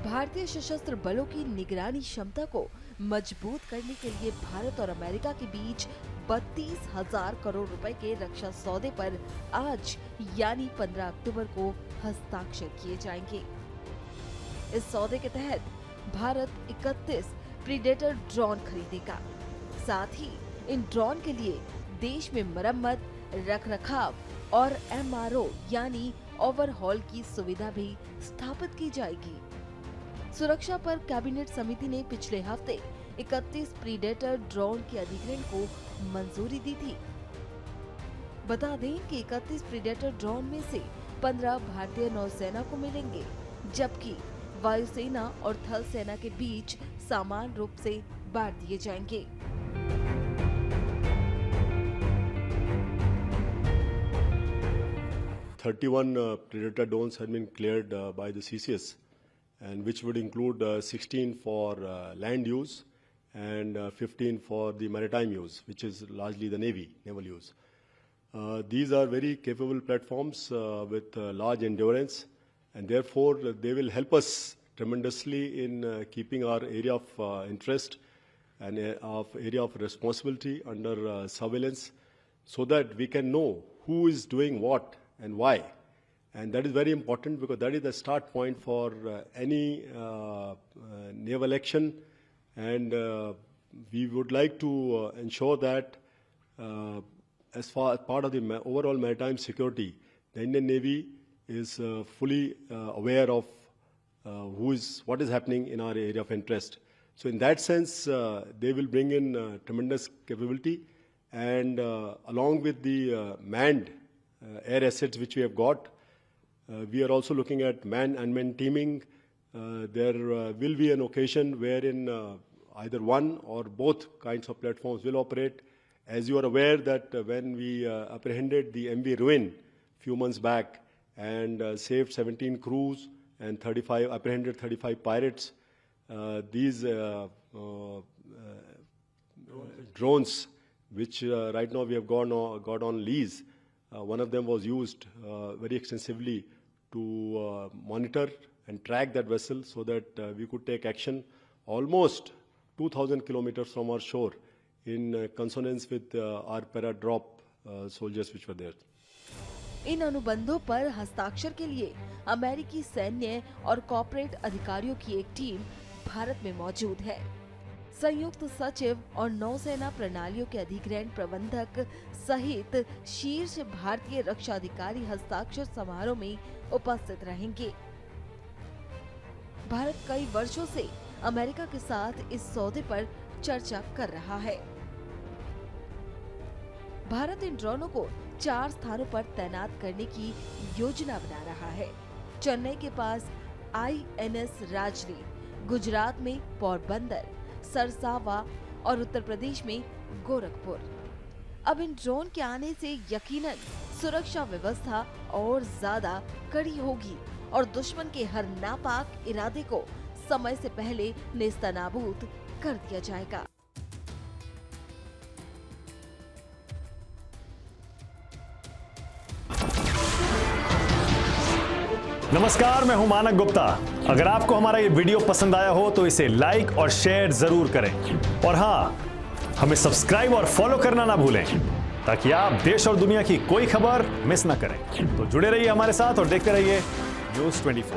भारतीय सशस्त्र बलों की निगरानी क्षमता को मजबूत करने के लिए भारत और अमेरिका के बीच 32,000 करोड़ रुपए के रक्षा सौदे पर आज यानी 15 अक्टूबर को हस्ताक्षर किए जाएंगे। इस सौदे के तहत भारत 31 प्रीडेटर ड्रोन खरीदेगा। साथ ही इन ड्रोन के लिए देश में मरम्मत, रखरखाव और MRO यानी ओवरहॉल की सुविधा भी स्थापित की जाएगी। सुरक्षा पर कैबिनेट समिति ने पिछले हफ्ते 31 प्रीडेटर ड्रोन के अधिग्रहण को मंजूरी दी थी। बता दें कि 31 प्रीडेटर ड्रोन में से 15 भारतीय नौसेना को मिलेंगे, जबकि वायुसेना और थल सेना के बीच समान रूप से बांट दिए जाएंगे। Predator drones have been cleared by the CCS, and which would include 16 for land use and 15 for the maritime use, which is largely the naval use. These are very capable platforms with large endurance, and therefore they will help us tremendously in keeping our area of interest and area of responsibility under surveillance, so that we can know who is doing what and why. And that is very important, because that is the start point for any naval action, and we would like to ensure that as far as part of the overall maritime security, the Indian Navy is fully aware of what is happening in our area of interest. So in that sense, they will bring in tremendous capability, and along with the manned air assets which we have got, we are also looking at man-unmanned teaming. There will be an occasion wherein either one or both kinds of platforms will operate. As you are aware that when we apprehended the MV Ruin few months back and saved 17 crews and apprehended 35 pirates, these drones, which right now we have got on lease, one of them was used very extensively to monitor and track that vessel, so that we could take action almost 2,000 kilometers from our shore in consonance with our para-drop soldiers which were there. इन अनुबंधों पर हस्ताक्षर के लिए अमेरिकी सैन्य और corporate अधिकारियों की एक टीम भारत में मौजूद है। संयुक्त सचिव और नौसेना प्रणालियों के अधिग्रहण प्रबंधक सहित शीर्ष भारतीय रक्षा अधिकारी हस्ताक्षर समारोह में उपस्थित रहेंगे। भारत कई वर्षों से अमेरिका के साथ इस सौदे पर चर्चा कर रहा है। भारत इन ड्रोनों को 4 स्थानों पर तैनात करने की योजना बना रहा है। चेन्नई के पास INS राजली, गुजरात में पोरबंदर, सरसावा और उत्तर प्रदेश में गोरखपुर। अब इन ड्रोन के आने से यकीनन सुरक्षा व्यवस्था और ज्यादा कड़ी होगी और दुश्मन के हर नापाक इरादे को समय से पहले नेस्तनाबूद कर दिया जाएगा। नमस्कार, मैं हूं मानक गुप्ता। अगर आपको हमारा ये वीडियो पसंद आया हो तो इसे लाइक और शेयर जरूर करें, और हां, हमें सब्सक्राइब और फॉलो करना ना भूलें, ताकि आप देश और दुनिया की कोई खबर मिस ना करें। तो जुड़े रहिए हमारे साथ और देखते रहिए News 24।